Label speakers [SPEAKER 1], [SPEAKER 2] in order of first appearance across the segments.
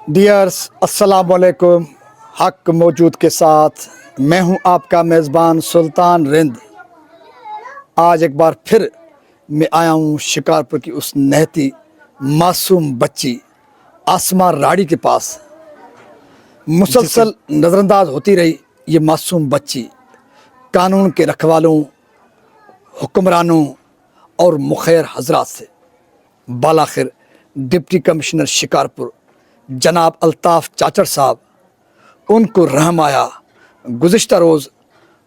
[SPEAKER 1] Dears अस्सलाम वालेकुम। हक मौजूद के साथ मैं हूं आपका मेज़बान सुल्तान रिंद। आज एक बार फिर मैं आया हूं शिकारपुर की उस नहती मासूम बच्ची आसमा राड़ी के पास। मुसलसल नज़रअंदाज होती रही ये मासूम बच्ची कानून के रखवालों, हुक्मरानों और मुखैर हजरात से। बालाखिर डिप्टी कमिश्नर शिकारपुर जनाब अल्ताफ़ चाचड़ साहब उनको रहम आया। गुज़िश्ता रोज़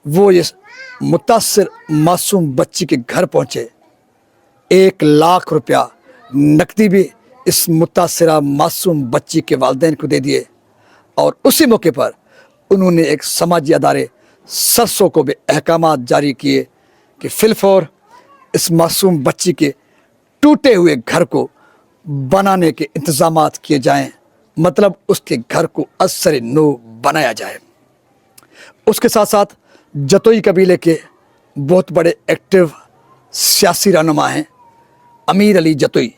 [SPEAKER 1] वो इस मुतासिर मासूम बच्ची के घर पहुँचे। 1 लाख रुपया नकदी भी इस मुतासिरा मासूम बच्ची के वालिदैन को दे दिए और उसी मौके पर उन्होंने एक समाजी अदारे सरसों को भी अहकामात जारी किए कि फिलफौर इस मासूम बच्ची के टूटे हुए घर को बनाने के इंतज़ामात किए जाएं, मतलब उसके घर को असर नो बनाया जाए। उसके साथ साथ जतोई कबीले के बहुत बड़े एक्टिव सियासी रहनुमा हैं अमीर अली जतोई।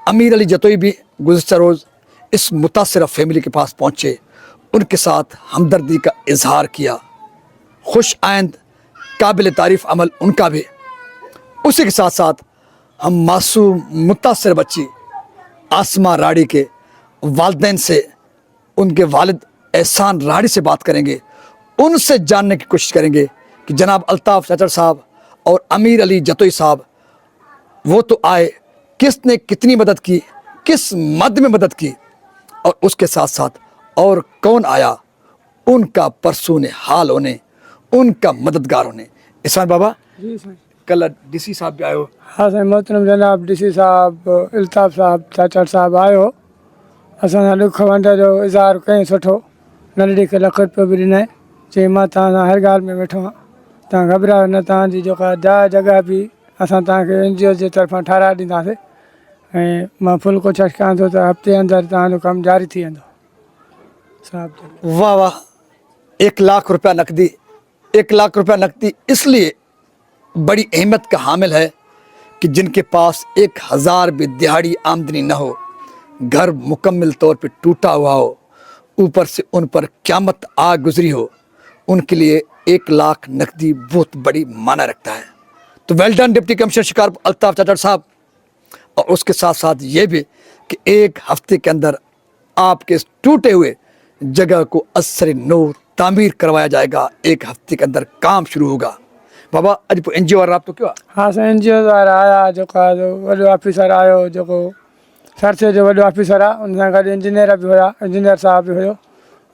[SPEAKER 1] अमीर अली जतोई भी गुज़िश्ता रोज़ इस मुतासिरा फैमिली के पास पहुँचे, उनके साथ हमदर्दी का इजहार किया। खुश आइंद काबिल तारीफ़ अमल उनका भी। उसी के साथ साथ हम मासूम मुतासिर बच्ची आसमा राड़ी के वालिदैन से, उनके वालिद एहसान राड़ी से बात करेंगे। उनसे जानने की कोशिश करेंगे कि जनाब अल्ताफ़ चाचड़ साहब और अमीर अली जतोई साहब वो तो आए, किसने कितनी मदद की, किस मद में मदद की, और उसके साथ साथ और कौन आया उनका परसून हाल होने, उनका मददगार होने। इसान बाबा
[SPEAKER 2] जी सर।
[SPEAKER 1] कल डीसी साहब भी आए हो?
[SPEAKER 2] हाँ सर, मोहतरम जनाब डीसी साहब अल्ताफ़ साहब चाचड़ साहब आयो। असां दुख वंड जो इज़हार कई सुठो। नंढड़ी खे लख रुपयो बि ॾिनई, चई मां तव्हां हर ॻाल्हि में वेठो आहियां, तव्हां घबरायो न, तव्हांजी जेका जॻह बि असां तव्हांखे NGO जे तरफ़ां ठाराहे ॾींदासीं ऐं मां फुल्को छॾकां थो त हफ़्ते अंदरि तव्हांजो कमु जारी थी वेंदो। साहब
[SPEAKER 1] वाह वाह, 1 लाख रुपया नकदी। 1 लाख रुपया नकदी इसलिए बड़ी अहमियत का हामिल है कि जिनके पास 1000 भी दिहाड़ी आमदनी न हो, घर मुकम्मल तौर पे टूटा हुआ हो, ऊपर से उन पर क़यामत आ गुजरी हो, उनके लिए 1 लाख नकदी बहुत बड़ी माना रखता है। तो well done deputy commissioner Shikarpur Altaf Chachar साहब। और उसके साथ साथ ये भी कि 1 हफ्ते के अंदर आपके इस टूटे हुए जगह को असर नो तामीर करवाया जाएगा। 1 हफ्ते के अंदर काम शुरू होगा। बाबा अज NGO वारा राब्तो क्यों?
[SPEAKER 2] हाँ सर, NGO वारा आया, जेका वॾो ऑफिसर आयो, जेको सरसे जो वॾो ऑफिसर आहे, उन सां गॾु इंजीनियर बि हुया, इंजीनियर साहब बि हुयो,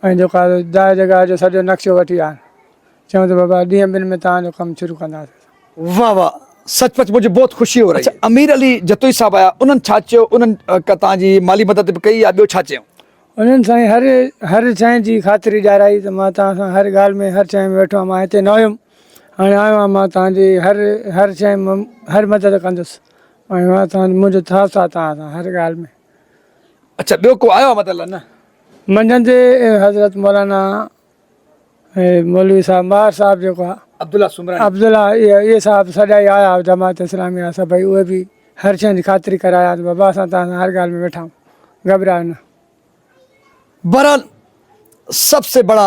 [SPEAKER 2] ऐं जेका जॻह जो सॼो नक्शो वठी आया। चऊं त बाबा ॾींहं ॿिनि में तव्हांजो कमु शुरू कंदासीं।
[SPEAKER 1] वाह वाह, सचमुच मुझे बहुत खुशी हो रही है। अमीर अली जतोई साहब आया, उन्हनि छा चयो? उन्हनि का तव्हांजी माली मदद बि कई या ॿियो छा चयो?
[SPEAKER 2] उन्हनि साईं हर शइ जी ख़ातिरी ॾियाराई त मां तव्हां सां हर ॻाल्हि में हर शइ में वेठो आहियां। मां हिते न हुयुमि, हाणे आयो आहियां, मां तव्हांजी हर शइ में हर मदद कंदुसि ऐं मां मुंहिंजो साथ साथ तव्हां सां हर ॻाल्हि में।
[SPEAKER 1] अच्छा, ॿियो को आयो आहे मतिलबु? न
[SPEAKER 2] मंझंदि जे हज़रत मौलाना मौलवी साहब मार साहब जेको आहे
[SPEAKER 1] अब्दुल्ला सुमरानी,
[SPEAKER 2] अब्दुल्ला, इहे साहब सॼा ई आया, जमात इस्लामी सभई, उहे बि हर शइ जी ख़ातिरी कराया त बाबा असां तव्हां सां हर ॻाल्हि में वेठा आहियूं, घबरायो न।
[SPEAKER 1] बहरहाल सबसे बड़ा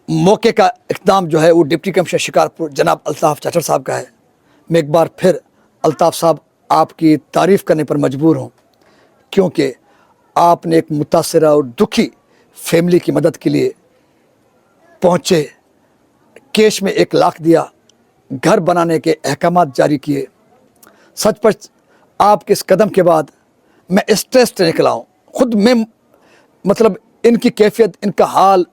[SPEAKER 1] मौके का इक़दाम जो है वो डिप्टी कमिश्नर शिकारपुर जनाब अल्ताफ़ चाचड़ साहब का है। मैं एक बार फिर अल्ताफ़ साहब आपकी तारीफ़ करने पर मजबूर हूँ, क्योंकि आपने एक मुतासिरा और दुखी फैमिली की मदद के लिए पहुँचे, कैश में 1 लाख दिया, घर बनाने के अहकामात जारी किए। सचमुच आपके इस कदम के बाद मैं स्ट्रेस निकला हूँ खुद। मैं मतलब इनकी कैफियत, इनका हाल,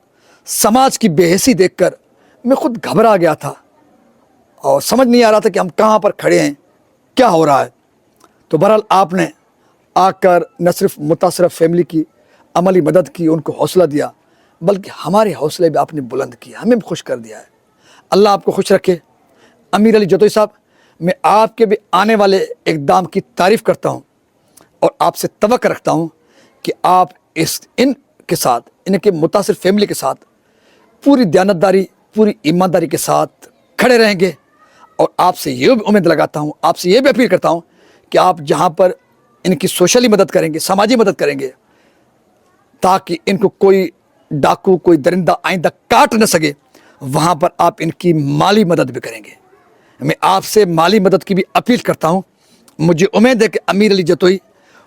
[SPEAKER 1] समाज की बेहसी देखकर मैं खुद घबरा गया था और समझ नहीं आ रहा था कि हम कहाँ पर खड़े हैं, क्या हो रहा है। तो बहरहाल आपने आकर न सिर्फ मुतासिरा फैमिली की अमली मदद की, उनको हौसला दिया, बल्कि हमारे हौसले भी आपने बुलंद किए, हमें भी खुश कर दिया है। अल्लाह आपको खुश रखे। अमीर अली जतोई साहब, मैं आपके भी आने वाले इक़दाम की तारीफ़ करता हूँ और आपसे तवक्को रखता हूँ कि आप इनके साथ, इनके मुतासिर फैमिली के साथ पूरी दयानतदारी, पूरी ईमानदारी के साथ खड़े रहेंगे। और आपसे ये भी उम्मीद लगाता हूँ, आपसे ये भी अपील करता हूँ कि आप जहाँ पर इनकी सोशली मदद करेंगे, समाजी मदद करेंगे, ताकि इनको कोई डाकू, कोई दरिंदा आइंदा काट न सके, वहाँ पर आप इनकी माली मदद भी करेंगे। मैं आपसे माली मदद की भी अपील करता हूँ। मुझे उम्मीद है कि अमीर अली जतोई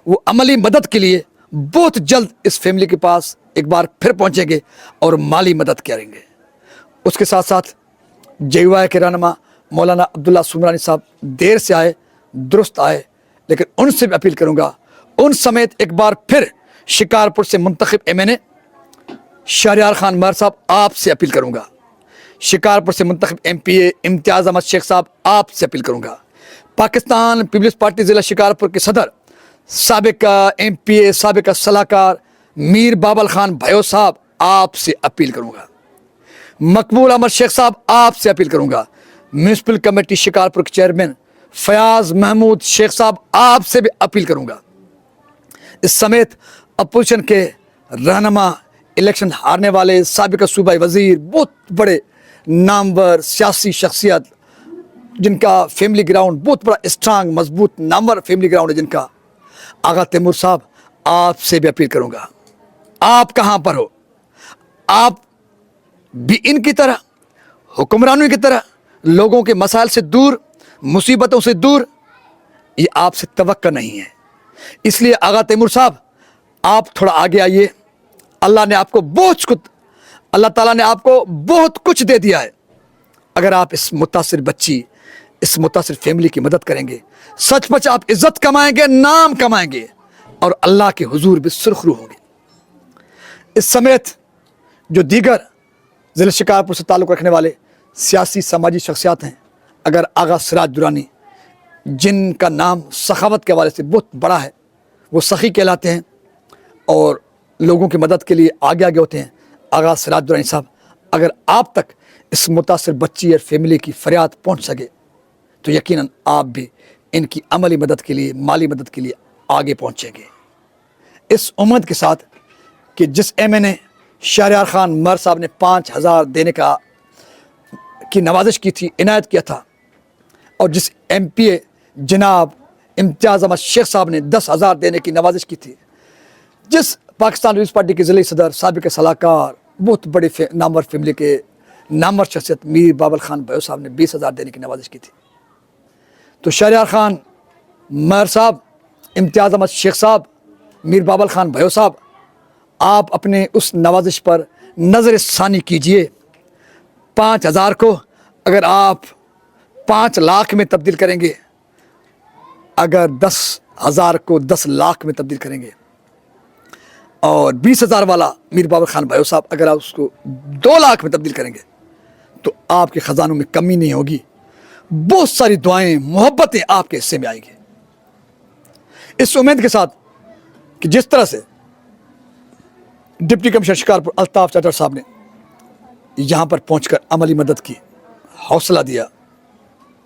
[SPEAKER 1] वो अमली मदद के लिए बहुत जल्द इस फैमिली के पास एक बार फिर पहुँचेंगे और माली मदद करेंगे। उसके साथ साथ JUI के रहनुमा मौलाना अब्दुल्ला सुमरानी साहब देर से आए, दुरुस्त आए, लेकिन उनसे भी अपील करूँगा, उन समेत एक बार फिर शिकारपुर से मुंतखब MNA शहरयार खान महर साहब आपसे अपील करूँगा, शिकारपुर से मुंतखब MPA इम्तियाज़ अहमद शेख साहब आपसे अपील करूँगा, पाकिस्तान पीपल्स पार्टी ज़िला शिकारपुर के सदर साबिका MPA साबिका सलाहकार मीर बाबल खान भयो साहब आपसे अपील करूँगा, मकबूल अहमद शेख साहब आपसे अपील करूँगा, म्यूनसिपल कमेटी शिकारपुर के चेयरमैन फयाज महमूद शेख साहब आपसे भी अपील करूँगा। इस समेत अपोजिशन के रहनुमा, इलेक्शन हारने वाले साबिका सूबाई वज़ीर, बहुत बड़े नामवर सियासी शख्सियत जिनका फैमिली ग्राउंड बहुत बड़ा स्ट्रांग मजबूत नामवर फैमिली ग्राउंड है जिनका, आगा तैमूर साहब आपसे भी अपील करूँगा, आप कहाँ पर हो, आप भी इनकी तरह हुक्मरानों की तरह लोगों के मसाइल से दूर, मुसीबतों से दूर, ये आपसे तवक्का नहीं है। इसलिए आगा तैमूर साहब आप थोड़ा आगे आइए। अल्लाह ने आपको बहुत कुछ, अल्लाह ताला ने आपको बहुत कुछ दे दिया है। अगर आप इस मुतासिर बच्ची, इस मुतासिर फैमिली की मदद करेंगे, सचमुच आप इज्जत कमाएंगे, नाम कमाएंगे और अल्लाह के हुजूर भी सुरखरू होंगे। इस समेत जो दीगर ज़िला शिकारपुर से ताल्लुक़ रखने वाले सियासी समाजी शख्सियात हैं, अगर आगा सिराज दुरानी जिनका नाम सखावत के हवाले से बहुत बड़ा है, वो सखी कहलाते हैं और लोगों की मदद के लिए आगे आगे होते हैं, आगा सिराज दुरानी साहब, अगर आप तक इस मुतासिर बच्ची और फैमिली की फरियाद पहुंच सके तो यकीनन आप भी इनकी अमली मदद के लिए, माली मदद के लिए आगे पहुंचेंगे। इस उम्मीद के साथ कि जिस MNA शहरयार खान महर साहब ने 5000 देने की नवाजिश की थी, इनायत किया था, और जिस MPA जनाब इम्तियाज़ अहमद शेख साहब ने 10,000 देने की नवाजिश की थी, जिस पाकिस्तान पीपल्स पार्टी के ज़िले सदर साबिक़ सलाहकार बहुत बड़े नामवर फैमिली के नामवर शख्सियत मीर बाबल खान भयो साहब ने 20,000 देने की नवाजिश की थी, तो शहरयार खान महर साहब, इम्तियाज़ अहमद शेख साहब, मीर बाबल खान भयो साहब, आप अपने उस नवाजिश पर नज़र सानी कीजिए। 5,000 को अगर आप 5 लाख में तब्दील करेंगे, अगर 10,000 को 10 लाख में तब्दील करेंगे, और 20,000 वाला मीर बाबल खान भयो साहब अगर आप उसको 2 लाख में तब्दील करेंगे तो आपके ख़जानों में कमी नहीं होगी, बहुत सारी दुआएं, मोहब्बतें आपके हिस्से में आएंगी। इस उम्मीद के साथ कि जिस तरह से डिप्टी कमिश्नर शिकारपुर अल्ताफ़ चाचर साहब ने यहाँ पर पहुँचकर अमली मदद की, हौसला दिया,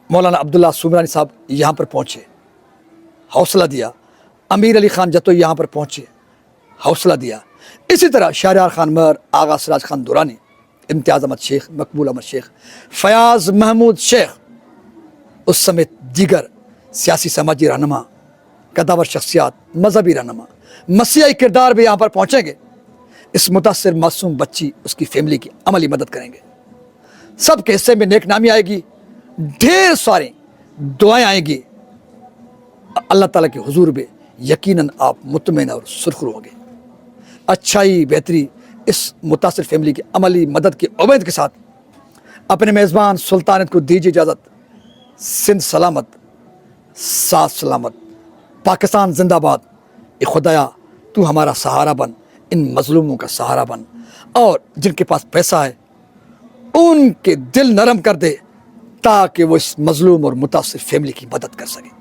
[SPEAKER 1] मौलाना अब्दुल्ला सुमरानी साहब यहाँ पर पहुँचे, हौसला दिया, अमीर अली खान जतोई यहाँ पर पहुँचे, हौसला दिया, इसी तरह शहरयार खान महर, आगा सिराज खान दुरानी, इम्तियाज़ अहमद शेख, मकबूल अहमद शेख, फयाज महमूद शेख, उस समेत दीगर सियासी समाजी रहनुमा, कदावर शख्सियात, मजहबी रहनुमा, मसीही किरदार भी यहाँ पर पहुँचेंगे। इस मुतासिर मासूम बच्ची, उसकी फैमिली की अमली मदद करेंगे। सबके हिस्से में नेक नामी आएगी, ढेर सारी दुआएं आएंगी, अल्लाह ताला के हुजूर में यकीनन आप मुतमईन और सुरखरू होंगे। अच्छाई बेहतरी इस मुतासिर फैमिली की अमली मदद की उम्मीद के साथ अपने मेज़बान सुल्तानत को दीजिए इजाज़त। सिंध सलामत, साथ सलामत, पाकिस्तान जिंदाबाद। ए खुदाया तू हमारा सहारा बन, इन मजलूमों का सहारा बन, और जिनके पास पैसा है उनके दिल नरम कर दे ताकि वो इस मजलूम और मुतासिर फैमिली की मदद कर सके।